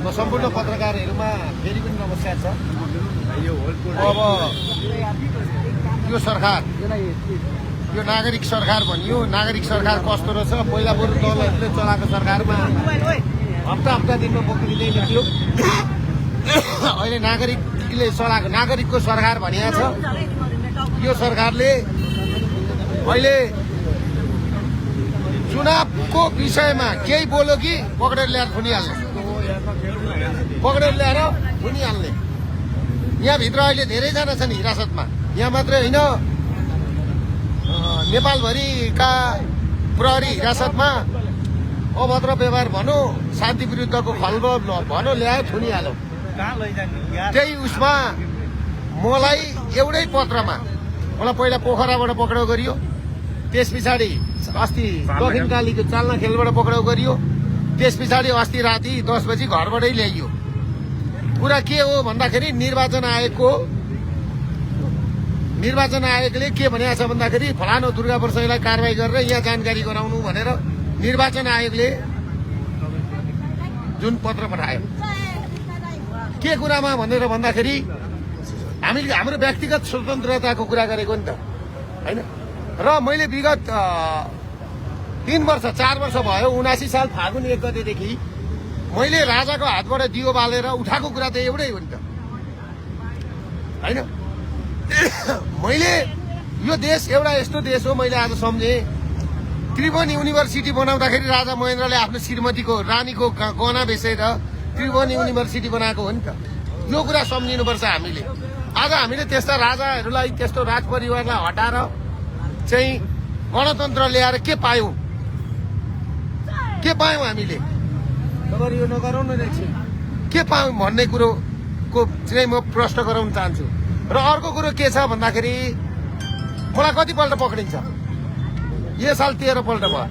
सम्पूर्ण पत्रकारहरूमा फेरि पनि नमस्कार छ। अब यो सरकार, यो नागरिक सरकार भनियो। नागरिक सरकार कस्तो रहेछ? पहिला बरु दलहरूले चलाएको सरकारमा हप्ता हप्ता दिनमा बोक्रिँदैन थियो। अहिले नागरिकले चलाएको नागरिकको सरकार भनिएको छ। यो सरकारले अहिले चुनावको विषयमा केही बोल्यो कि पक्रेर ल्याएर थुनिहाल्ने, पक्रेर ल्याएर थुनिहाल्ने। यहाँभित्र अहिले धेरैजना छन् हिरासतमा। यहाँ मात्रै होइन, नेपालभरिका प्रहरी हिरासतमा अभद्र व्यवहार भनौँ, शान्ति विरुद्धको खलबल भनौँ, ल्यायो थुनिहाल्यो। त्यही उसमा मलाई एउटै पत्रमा मलाई पहिला पोखराबाट पक्राउ गरियो, त्यस पछाडि अस्ति दक्षिणकालीको चालना खेलबाट पक्राउ गरियो, त्यस पछाडि अस्ति राति 10 बजी घरबाटै ल्याइयो। कुरा के हो भन्दाखेरि निर्वाचन आयोगले के भनेको छ भन्दाखेरि फलानो दुर्गा प्रसाईलाई कारवाही गरेर यहाँ जानकारी गराउनु भनेर निर्वाचन आयोगले जुन पत्र पठायो, के कुरामा भनेर भन्दाखेरि हामीले हाम्रो व्यक्तिगत स्वतन्त्रताको कुरा गरेको नि त होइन। र मैले विगत 4 वर्ष भयो, 79 साल फागुन 1 गतेदेखि मैले राजाको हातबाट दियो बालेर उठाएको कुरा त एउटै हो नि त होइन। मैले यो देश एउटा यस्तो देश हो, मैले आज सम्झेँ। त्रिभुवन युनिभर्सिटी बनाउँदाखेरि राजा महेन्द्रले आफ्नो श्रीमतीको रानीको गहना बेचेर त्रिभुवन युनिभर्सिटी बनाएको हो नि त। यो कुरा सम्झिनुपर्छ हामीले। आज हामीले त्यस्ता राजाहरूलाई, त्यस्तो राजपरिवारलाई हटाएर चाहिँ गणतन्त्र ल्याएर के पायौँ हामीले? तपाईहरु यो नगरौँ न, के पायौँ भन्ने कुरोको चाहिँ म प्रश्न गराउन चाहन्छु। र अर्को कुरो के छ भन्दाखेरि मलाई कतिपल्ट पक्रिन्छ? यो साल 13 पल्ट भयो।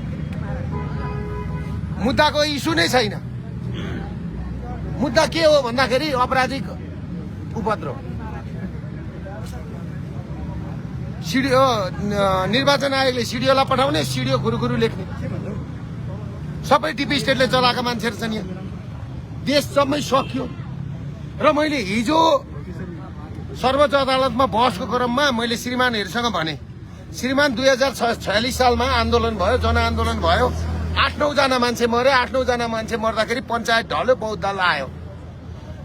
मुद्दाको इस्यु नै छैन। मुद्दा के हो भन्दाखेरि आपराधिक उपद्रव। निर्वाचन आयोगले सिडिओलाई पठाउने, सिडिओ गुरुगुरु लेख्ने, सबै टिपी स्टेटले चलाएका मान्छेहरू छन् यहाँ। देश जम्मै सकियो। र मैले हिजो सर्वोच्च अदालतमा बहसको क्रममा मैले श्रीमानहरूसँग भने, श्रीमान 2046 सालमा आन्दोलन भयो, जनआन्दोलन भयो, 8-9 जना मान्छे मरे। 8-9 जना मान्छे मर्दाखेरि पञ्चायत ढल्यो, बौद्ध दल आयो।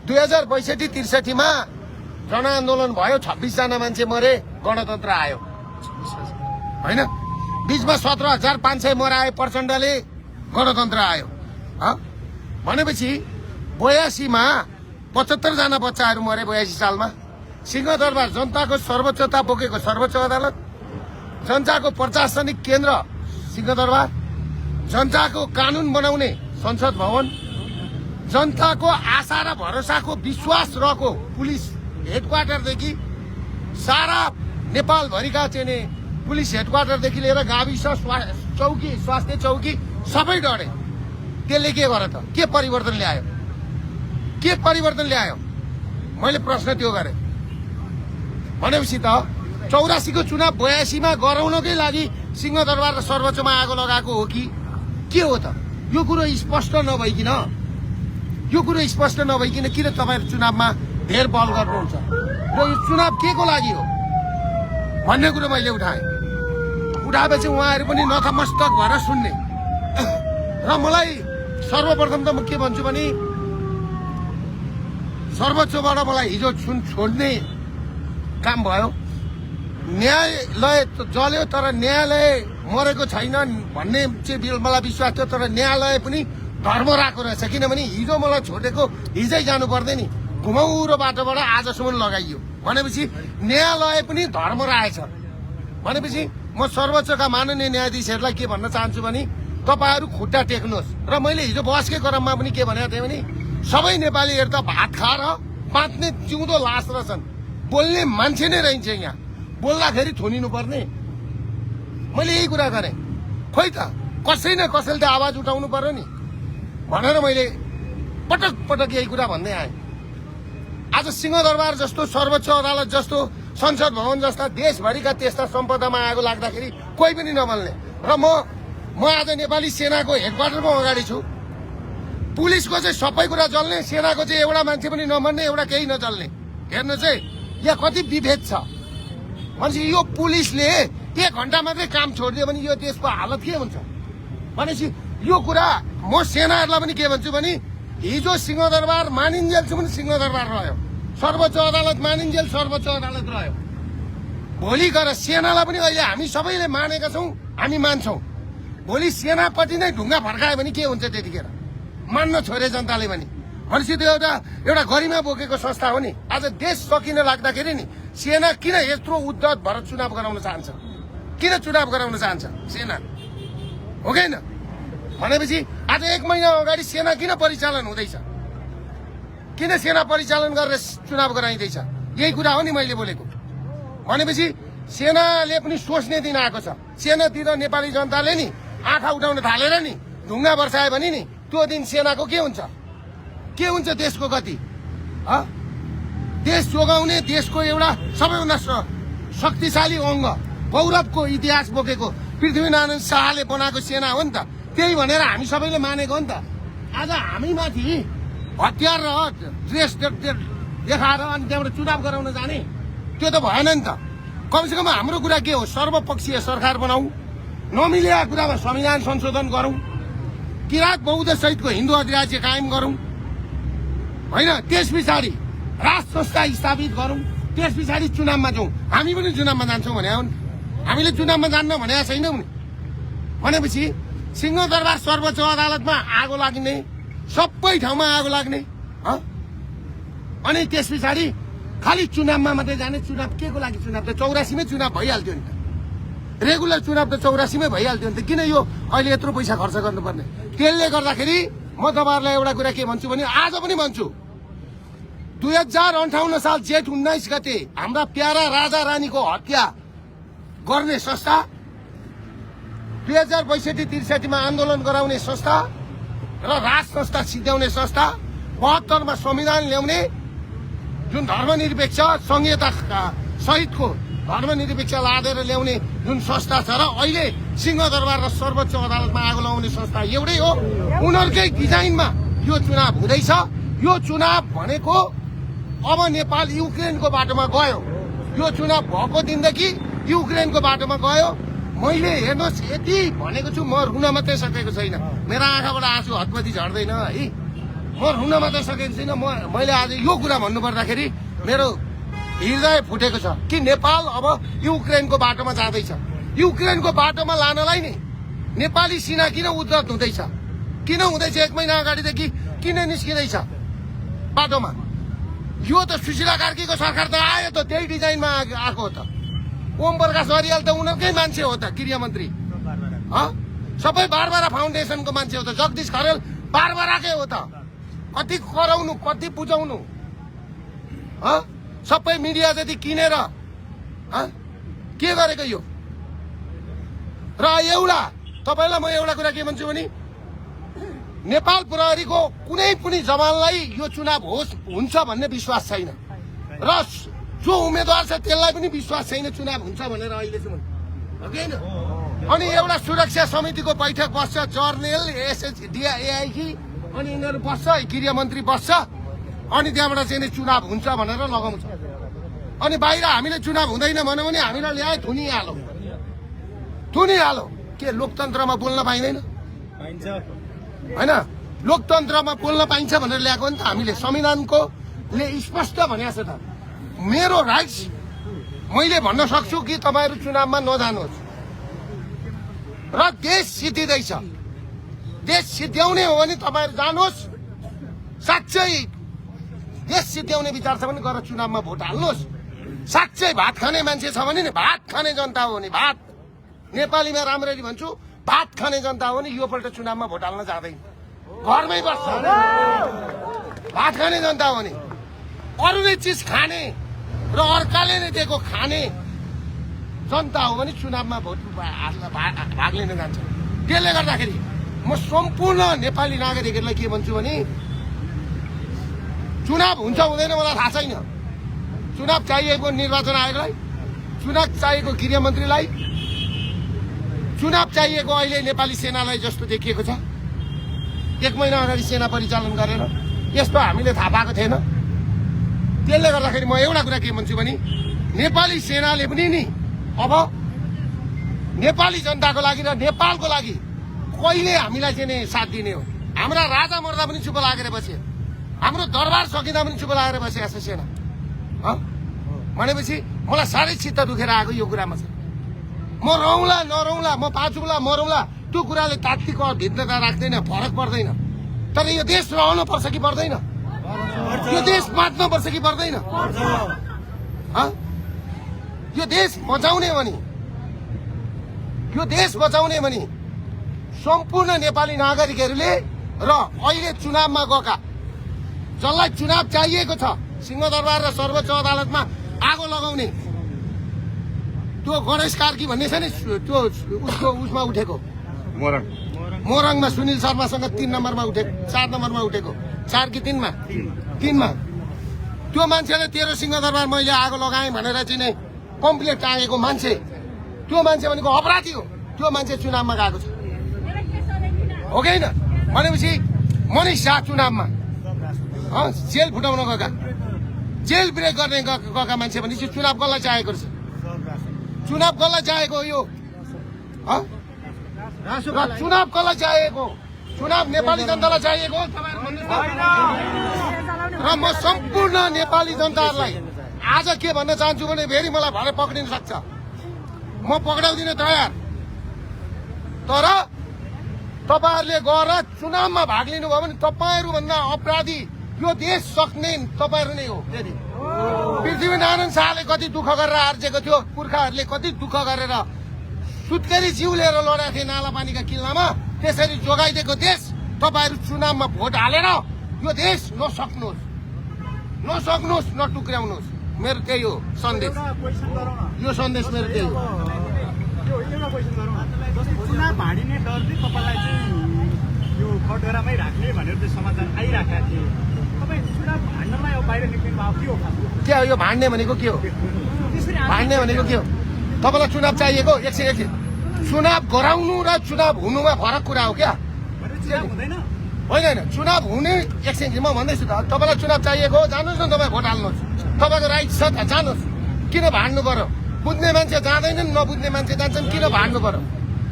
2062-63 मा जनआन्दोलन भयो, 26 जना मान्छे मरे, गणतन्त्र आयो होइन। बीचमा 17,500 मराए प्रचण्डले, गणतन्त्र आयो। भनेपछि 82 मा 75 जना बच्चाहरू मरे। 82 सालमा सिंहदरबार जनताको सर्वोच्चता बोकेको सर्वोच्च अदालत, जनताको प्रशासनिक केन्द्र सिंहदरबार, जनताको कानुन बनाउने संसद भवन, जनताको आशा र भरोसाको विश्वास रहेको पुलिस हेडक्वार्टरदेखि सारा नेपालभरिका चाहिँ पुलिस हेडक्वार्टरदेखि लिएर गाविस चौकी, स्वास्थ्य चौकी सबै डरे। त्यसले के गर्यो त? के परिवर्तन ल्यायो? मैले प्रश्न त्यो गरेँ। भनेपछि त 84 को चुनाव 82 मा गराउनकै लागि सिंहदरबार र सर्वोच्चमा आगो लगाएको हो कि के हो त? यो कुरो स्पष्ट नभइकन किन तपाईहरु चुनावमा धेर बल गर्नुहुन्छ? र यो चुनाव के को लागि हो भन्ने कुरो मैले उठाएपछि उहाँहरू पनि नतमस्तक भएर सुन्ने। र मलाई सर्वप्रथम त म के भन्छु भने, सर्वोच्चबाट मलाई हिजो छोड्ने काम भयो। न्यायालय जल्यो तर न्यायालय मरेको छैन भन्ने चाहिँ मलाई विश्वास थियो। तर न्यायालय पनि धर्म राखेको रहेछ, किनभने हिजो मलाई छोडेको हिजै जानु पर्दैन नि, घुमाउरो बाटोबाट आजसम्म लगाइयो। भनेपछि न्यायालय पनि धर्म राखेछ। भनेपछि म सर्वोच्चका माननीय न्यायाधीशहरूलाई के भन्न चाहन्छु भने, तपाईहरु खुट्टा टेक्नुहोस्। र मैले हिजो बहसकै क्रममा पनि के भनेको थिएँ भने, सबै नेपालीहरू त भात खाएर बाँच्ने जिउँदो लास रहेछन्, बोल्ने मान्छे नै रहन्छ। यहाँ बोल्दाखेरि थुनिनु पर्ने। मैले यही कुरा गरेँ। खोइ त कसै न कसैले त आवाज उठाउनु पर्यो नि भनेर मैले पटक पटक यही कुरा भन्दै आएँ। आज सिंहदरबार जस्तो, सर्वोच्च अदालत जस्तो, संसद भवन जस्ता देशभरिका त्यस्ता सम्पदामा आगो लाग्दाखेरि कोही पनि नबल्ने। र म म आज नेपाली सेनाको हेडक्वार्टरमा अगाडि छु। पुलिसको चाहिँ सबै कुरा चल्ने, सेनाको चाहिँ एउटा मान्छे पनि नमन्ने, एउटा केही नचल्ने। हेर्नु चाहिँ यहाँ कति विभेद छ। भनेपछि यो पुलिसले 1 घण्टा मात्रै काम छोडिदियो भने यो देशको हालत के हुन्छ भनेपछि यो कुरा म सेनाहरूलाई पनि के भन्छु भने हिजो सिंहदरबार मानिन्जेलसम्म पनि सिंहदरबार रह्यो, सर्वोच्च अदालत मानिन्जेल सर्वोच्च अदालत रह्यो। भोलि गएर सेनालाई पनि अहिले हामी सबैले मानेका छौँ, हामी मान्छौँ। भोलि सेनापट्टि नै ढुङ्गा फर्कायो भने के हुन्छ त्यतिखेर? मान्न छोरे जनताले पनि। भनेपछि त्यो एउटा गरिमा बोकेको संस्था हो नि। आज देश सकिन लाग्दाखेरि नि सेना किन यत्रो उद्धत भएर चुनाव गराउन चाहन्छ? किन चुनाव गराउन चाहन्छ सेना? हो कि होइन? भनेपछि आज 1 महिना अगाडि सेना किन परिचालन हुँदैछ? किन सेना परिचालन गरेर चुनाव गराइँदैछ? यही कुरा हो नि मैले बोलेको। भनेपछि सेनाले पनि सोच्ने दिन आएको छ। सेनातिर नेपाली जनताले नि आँखा उठाउन थालेर नि ढुङ्गा बर्सायो भने नि त्यो दिन सेनाको के हुन्छ? के हुन्छ देशको गति? देश जोगाउने देशको एउटा सबैभन्दा शक्तिशाली अङ्ग, गौरवको इतिहास बोकेको पृथ्वीनारायण शाहले बनाएको सेना हो नि त। त्यही भनेर हामी सबैले मानेको हो नि त। आज हामीमाथि हतियार र ड्रेस देखाएर अनि त्यहाँबाट चुनाव गराउन जाने त्यो त भएन नि त। कमसेकम हाम्रो कुरा के हो? सर्वपक्षीय सरकार बनाऊ, नमिलेका कुरामा संविधान संशोधन गरौँ, किराँत बौद्ध सहितको हिन्दू अधिराज्य कायम गरौँ होइन। त्यस पछाडि राज संस्था स्थापित गरौँ, त्यस पछाडि चुनावमा जाउँ। हामी पनि चुनावमा जान्छौँ भने हो नि। हामीले चुनावमा जान्न भनेका छैनौँ नि। भनेपछि सिंहदरबार सर्वोच्च अदालतमा आगो लाग्ने, सबै ठाउँमा आगो लाग्ने, अनि त्यस पछाडि खालि चुनावमा मात्रै जाने। चुनाव के को लागि? चुनाव त 84मै चुनाव भइहाल्थ्यो नि त। रेगुलर चुनाव त 84मै भइहाल्थ्यो नि त। किन यो अहिले यत्रो पैसा खर्च गर्नुपर्ने? त्यसले गर्दाखेरि म तपाईँहरूलाई एउटा कुरा के भन्छु भने आज पनि भन्छु, 2058 साल जेठ 19 गते हाम्रा प्यारा राजा रानीको हत्या गर्ने संस्था, 2062-63 मा आन्दोलन गराउने संस्था र राज संस्था सिद्ध्याउने संस्था, 72 मा संविधान ल्याउने जुन धर्मनिरपेक्ष संहिता सहितको धर्मनिरपेक्ष लादेर ल्याउने जुन संस्था छ, र अहिले सिंहदरबार र सर्वोच्च अदालतमा आगो लगाउने संस्था एउटै हो। उनीहरूकै डिजाइनमा यो चुनाव हुँदैछ। यो चुनाव भनेको अब नेपाल युक्रेनको बाटोमा गयो। यो चुनाव भएको दिनदेखि युक्रेनको बाटोमा गयो। मैले हेर्नुहोस् यति भनेको छु, म रुन मात्रै सकेको छैन। मेरो आँखाबाट आँसु हतपति झर्दैन है। म रुन मात्रै सकेको छैन। मैले आज यो कुरा भन्नुपर्दाखेरि मेरो हृदय फुटेको छ कि नेपाल अब युक्रेनको बाटोमा जाँदैछ। युक्रेनको बाटोमा लानलाई नि नेपाली सेना किन उद्धत हुँदैछ? किन हुँदैछ? 1 महिना अगाडिदेखि किन निस्किँदैछ बाटोमा? यो त सुशीला कार्कीको सरकार त आयो त त्यही डिजाइनमा आएको हो त। ओम प्रकाश अरियाल त उनीहरूकै मान्छे हो त, गृहमन्त्री। सबै बारबारा फाउन्डेसनको मान्छे हो त। जगदीश खरेल बारबाराकै हो त। कति कराउनु, कति बुझाउनु? सबै मिडिया जति किनेर के गरेको यो? र एउटा तपाईँलाई म एउटा कुरा के भन्छु भने नेपाल प्रहरीको कुनै पनि जवानलाई यो चुनाव हुन्छ भन्ने विश्वास छैन, र जो उम्मेदवार छ त्यसलाई पनि विश्वास छैन चुनाव हुन्छ भनेर अहिलेसम्म, हो कि होइन? अनि एउटा सुरक्षा समितिको बैठक बस्छ, जर्नेल एसएचडिआई अनि यिनीहरू बस्छ, गृहमन्त्री बस्छ, अनि त्यहाँबाट चाहिँ चुनाव हुन्छ भनेर लगाउँछ। अनि बाहिर हामीले चुनाव हुँदैन भन्यो भने हामीलाई ल्याए थुनिहालो। के लोकतन्त्रमा बोल्न पाइँदैन? होइन, लोकतन्त्रमा बोल्न पाइन्छ भनेर ल्याएको नि त हामीले। संविधानकोले स्पष्ट भनेको छ त, मेरो राइट्स मैले भन्न सक्छु कि तपाईँहरू चुनावमा नजानुहोस्। र देश सिद्धिँदैछ, देश सिद्ध्याउने हो भने तपाईँहरू जानुहोस्। साँच्चै देश सिद्ध्याउने विचार छ भने गएर चुनावमा भोट हाल्नुहोस्। साँच्चै भात खाने मान्छे छ भने नि भात खाने जनता हो नि, भात नेपालीमा राम्ररी भन्छु, भात खाने जनता हो नि योपल्ट चुनावमा भोट हाल्न जाँदैन, घरमै बस्छ। भात खाने जनता हो नि, अरूले चिज खाने र अर्काले नै दिएको खाने जनता हो भने चुनावमा भोट भाग लिन जान्छ। त्यसले गर्दाखेरि म सम्पूर्ण नेपाली नागरिकहरूलाई के भन्छु भने चुनाव हुन्छ हुँदैन मलाई थाहा छैन। चुनाव चाहिएको निर्वाचन आयोगलाई, चुनाव चाहिएको गृहमन्त्रीलाई, चुनाव चाहिएको अहिले नेपाली सेनालाई जस्तो देखिएको छ। 1 महिना अगाडि सेना परिचालन गरेर यस्तो हामीले थाहा पाएको थिएन। त्यसले गर्दाखेरि म एउटा कुरा के भन्छु भने नेपाली सेनाले पनि नि अब नेपाली जनताको लागि र नेपालको लागि कहिले हामीलाई चाहिँ नि साथ दिने हो। हाम्रा राजा मर्दा पनि चुप लागेर बसे, हाम्रो दरबार सकिँदा पनि चुप लागेर बसेको छ सेना। भनेपछि मलाई साह्रै चित्त दुखेर आएको यो कुरामा चाहिँ। म रौँला नरौँला, म पाँचौँला मरौँला, त्यो कुराले तात्तिक भिन्नता राख्दैन, फरक पर्दैन। तर यो देश रहनु पर्छ कि पर्दैन? यो देश बाँच्नु पर्छ कि पर्दैन? यो देश बचाउने भने सम्पूर्ण नेपाली नागरिकहरूले र अहिले चुनावमा गएका जसलाई चुनाव चाहिएको छ, सिंहदरबार र सर्वोच्च अदालतमा आगो लगाउने त्यो गणेश कार्की भन्ने छ नि, त्यो उसको उसमा उठेको मोरङमा सुनिल शर्मासँग 3 नम्बरमा उठेको, 4 नम्बरमा उठेको, 4 कि 3 मा, 3 मा त्यो मान्छेले 13 सिंहदरबार मैले आगो लगाएँ भनेर चाहिँ नै कम्प्लेन टाँगेको मान्छे, त्यो मान्छे भनेको अपराधी हो। त्यो मान्छे चुनावमा गएको छ हो कि होइन? भनेपछि मनिष शाह चुनावमा जेल फुटाउन गएका, जेल ब्रेक गर्ने गएका मान्छे भनेपछि चुनाव कसलाई चाहेको रहेछ? चुनाव कसलाई चाहेको यो? चुनाव कसलाई चाहेको? चुनाव नेपाली जनतालाई चाहिएको हो र म सम्पूर्ण नेपाली जनताहरूलाई आज के भन्न चाहन्छु भने फेरि मलाई भरे पक्रिन सक्छ, म पक्राउदिन तयार। तर तपाईहरुले गएर चुनावमा भाग लिनुभयो भने तपाईहरुभन्दा अपराधी यो देश सक्ने तपाईहरु नै हो। पृथ्वीनारायण शाहले कति दुःख गरेर आर्जेको थियो, पुर्खाहरूले कति दुःख गरेर सुत्केरी जिउ लिएर लडेका थिए नालापानीका किल्लामा, त्यसरी जोगाइदिएको देश तपाईहरु चुनावमा भोट हालेर यो देश नसक्नुहोस्, नटुक्र्याउनुहोस्। मेरो त्यही हो सन्देश, यो सन्देश मेरो त्यही हो। चुनाव भाँडिने डर चाहिँ तपाईँलाई चाहिँ यो खटगरामै राख्ने भनेर चाहिँ समाचार आइराखेका थिए। तपाईँ चुनाव भाँड्नलाई अब बाहिर निक्लिनु भएको के हो? के हो यो भाँड्ने भनेको? के हो भाँड्ने भनेको? के हो? तपाईँलाई चुनाव चाहिएको? एकछिन चुनाव गराउनु र चुनाव हुनुमा फरक कुरा हो क्या? होइन, चुनाव हुने एकछिन म भन्दैछु त, तपाईँलाई चुनाव चाहिएको हो, जानुहोस् न, तपाईँ भोट हाल्नुहोस्, तपाईँको राइट छ त, जानुहोस्। किन भाँड्नु पर्यो? बुझ्ने मान्छे जाँदैनन्, नबुझ्ने मान्छे जान्छन्, किन भाँड्नु पर्यो?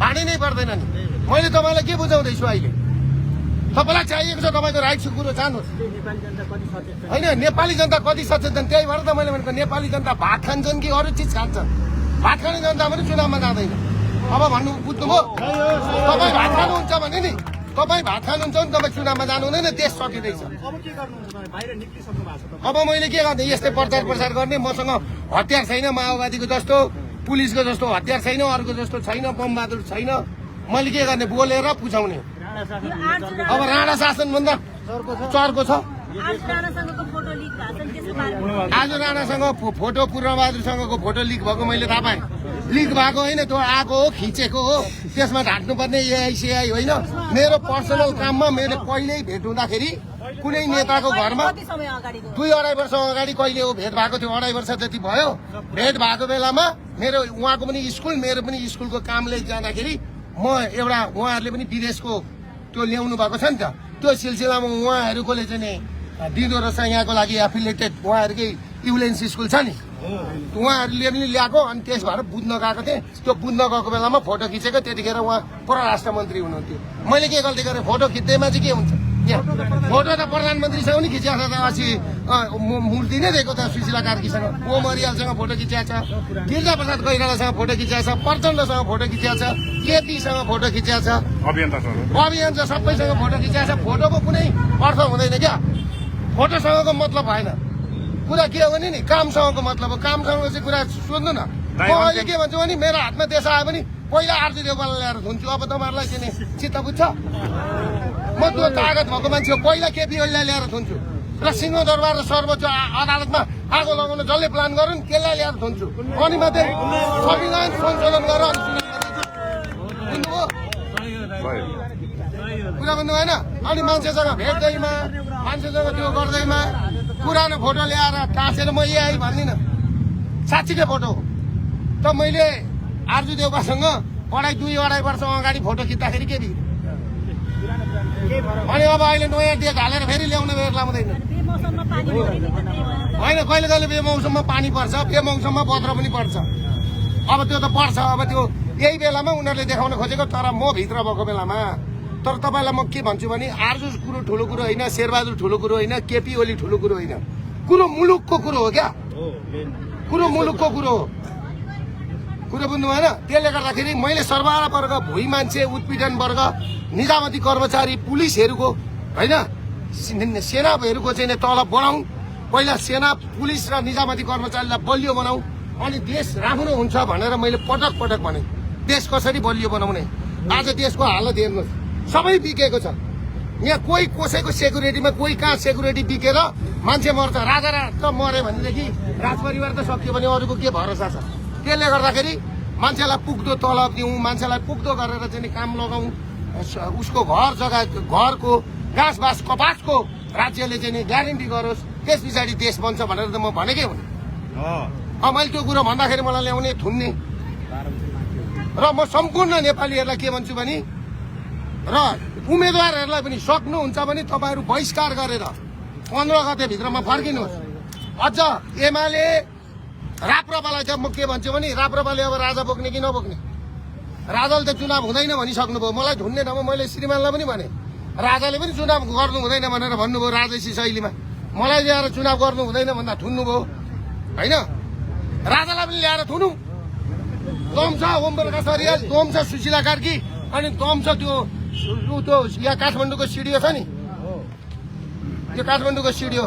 भाँडिनै पर्दैन नि। मैले तपाईँलाई के बुझाउँदैछु अहिले? तपाईँलाई चाहिएको छ, तपाईँको राइट छ, कुरो जानुहोस्। होइन, नेपाली जनता कति सचेतन, त्यही भएर त मैले भनेको नेपाली जनता भात खान्छन् कि अरू चिज खान्छन्? भात खाने जनता पनि चुनावमा जाँदैन। अब भन्नु बुझ्नुभयो? तपाईँ भात खानुहुन्छ भने नि, तपाईँ भात खानुहुन्छ भने तपाईँ चुनावमा जानु हुँदैन, देश सकिँदैछ। अब मैले के गर्ने? यस्तै प्रचार प्रसार गर्ने, मसँग हतियार छैन, माओवादीको जस्तो पुलिसको जस्तो हतियार छैन, अर्को जस्तो छैन, बमबहादुर छैन। मैले के गर्ने? बोलेर पुछाउने। अब राणा शासन भन्दा चर्को छ। आज राणासँग फोटो, पूर्णबहादुरसँगको फोटो लिक भएको मैले थाहा पाएँ। लिक भएको होइन, त्यो आएको हो, खिचेको हो, त्यसमा ढाँट्नुपर्ने एआइसिआई होइन। मेरो पर्सनल काममा मेरो पहिल्यै भेट हुँदाखेरि कुनै नेताको घरमा 2-2.5 वर्ष अगाडि कहिले हो भेट भएको थियो, 2.5 वर्ष जति भयो। भेट भएको बेलामा मेरो उहाँको पनि स्कुल, मेरो पनि स्कुलको कामले जाँदाखेरि म एउटा उहाँहरूले पनि विदेशको त्यो ल्याउनु भएको छ नि त, त्यो सिलसिलामा उहाँहरूकोले चाहिँ नि दिँदो रहेछ यहाँको लागि एफिलिएटेड उहाँहरूकै युलेन्स स्कुल छ नि, उहाँहरूले पनि ल्याएको। अनि त्यस भएर बुझ्न गएको थिएँ। त्यो बुझ्न गएको बेलामा फोटो खिचेको, त्यतिखेर उहाँ परराष्ट्र मन्त्री हुनुहुन्थ्यो। मैले के गल्ती गरेँ? फोटो खिच्दैमा चाहिँ के हुन्छ? यहाँ फोटो त प्रधानमन्त्रीसँग पनि खिचिएको छ, अस्ति मूर्ति नै दिएको त सुशीला कार्कीसँग, ओम अरियालसँग फोटो खिचिएको छ, गिरिजा प्रसाद कोइरालासँग फोटो खिचिएको छ, प्रचण्डसँग फोटो खिचिएको छ, केपीसँग फोटो खिचिएको छ, अभियान छ, सबैसँग फोटो खिचिएको छ। फोटोको कुनै अर्थ हुँदैन क्या, फोटोसँगको मतलब भएन। कुरा के हो भने नि कामसँगको मतलब हो। कामसँगको चाहिँ कुरा सोध्नु न। म अहिले के भन्छु भने मेरो हातमा देश आयो भने पहिला आरती देवकोटालाई ल्याएर धुन्छु। अब तपाईँहरूलाई चाहिँ चित्त बुझ्छ? म त्यो तागत भएको मान्छे हो, पहिला केपी ओलीलाई ल्याएर धुन्छु र सिंहदरबार र सर्वोच्च अदालतमा आगो लगाउन जसले प्लान गरून् त्यसलाई ल्याएर धुन्छु। अनि मात्रै संविधान संशोधन गरेर कुरा भन्नु भएन। अनि मान्छेसँग भेट्दैमा, मान्छेसँग त्यो गर्दैमा पुरानो फोटो ल्याएर टाँसेर म एआई भन्दिनँ, साँच्चीकै फोटो हो। त मैले आरजु देउपासँग अढाई 2-2.5 वर्ष अगाडि फोटो खिच्दाखेरि के बिग्रियो केही भएर अनि अब अहिले नयाँ डेक हालेर फेरि ल्याउने बेला हुँदैन बेमौसममा पानी परेन त त्यही भएर होइन कहिले कहिले बेमौसममा पानी पर्छ बेमौसममा पत्र पनि पर्छ अब त्यो त पर्छ अब त्यो यही बेलामा उनीहरूले देखाउन खोजेको तर म भित्र भएको बेलामा तर तपाईँलाई म के भन्छु भने आर्जु कुरो ठुलो कुरो होइन शेरबहादुर ठुलो कुरो होइन केपी ओली ठुलो कुरो होइन कुरो मुलुकको कुरो हो क्या हो मेन कुरो मुलुकको कुरो हो कुरो बुझ्नु भएन त्यसले गर्दाखेरि मैले सर्वहारा वर्ग भुइँ मान्छे उत्पीडन वर्ग निजामती कर्मचारी पुलिसहरूको होइन सेनाहरूको चाहिँ तलब बढाउँ पहिला सेना पुलिस र निजामती कर्मचारीलाई बलियो बनाऊ अनि देश राम्रो हुन्छ भनेर मैले पटक पटक भने देश कसरी बलियो बनाउने आज देशको हालत हेर्नुहोस् सबै बिकेको छ यहाँ कोही कसैको सेक्युरिटीमा कोही कहाँ सेक्युरिटी बिकेर मान्छे मर्छ राजा त मऱ्यो भनेदेखि राजपरिवार त सकियो भने अरूको के भरोसा छ त्यसले गर्दाखेरि मान्छेलाई पुग्दो तलब दिउँ मान्छेलाई पुग्दो गरेर चाहिँ काम लगाउँ उसको घर जग्गा घरको घाँस बाँस कपासको राज्यले चाहिँ नि ग्यारेन्टी गरोस् त्यस पछाडि देश बन्छ भनेर त म भनेकै हुने मैले त्यो कुरो भन्दाखेरि मलाई ल्याउने थुन्ने र म सम्पूर्ण नेपालीहरूलाई के भन्छु भने र उम्मेदवारहरूलाई पनि सक्नुहुन्छ भने तपाईँहरू बहिष्कार गरेर 15 गतेभित्रमा फर्किनुहोस् अझ एमाले राप्रपालाई चाहिँ म के भन्छु भने राप्रपाले अब राजा बोक्ने कि नबोक्ने राजाले त चुनाव हुँदैन भनिसक्नुभयो मलाई ढुन्ने ठाउँमा मैले श्रीमानलाई पनि भने राजाले पनि चुनाव गर्नु हुँदैन भनेर भन्नुभयो राजसी शैलीमा मलाई ल्याएर चुनाव गर्नु हुँदैन भन्दा थुन्नुभयो होइन राजालाई पनि ल्याएर थुनौ दम छ ओम प्रकाश अरियाल दम छ सुशीला कार्की अनि दम छ त्यो यहाँ काठमाडौँको सिडिओ छ नि त्यो काठमाडौँको सिडिओ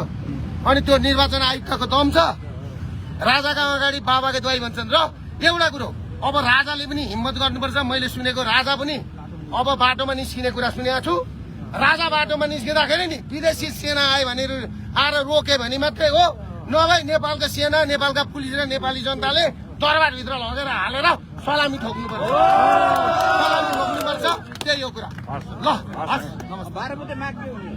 अनि त्यो निर्वाचन आयुक्तको दम छ राजाका अगाडि बाबाको दुवाई भन्छन् र एउटा कुरो अब राजाले पनि हिम्मत गर्नुपर्छ मैले सुनेको राजा पनि अब बाटोमा निस्किने कुरा सुनेको छु राजा बाटोमा निस्किँदाखेरि नि विदेशी सेना आयो भनेर आएर रोक्यो भने मात्रै हो नभए नेपालको सेना नेपालका पुलिस र नेपाली जनताले दरबारभित्र लगेर हालेर सलामी ठोक्नुपर्छ सलामी ठोक्नुपर्छ त्यही हो कुरा ल हस् नमस्कार 12 बजे माग के हुने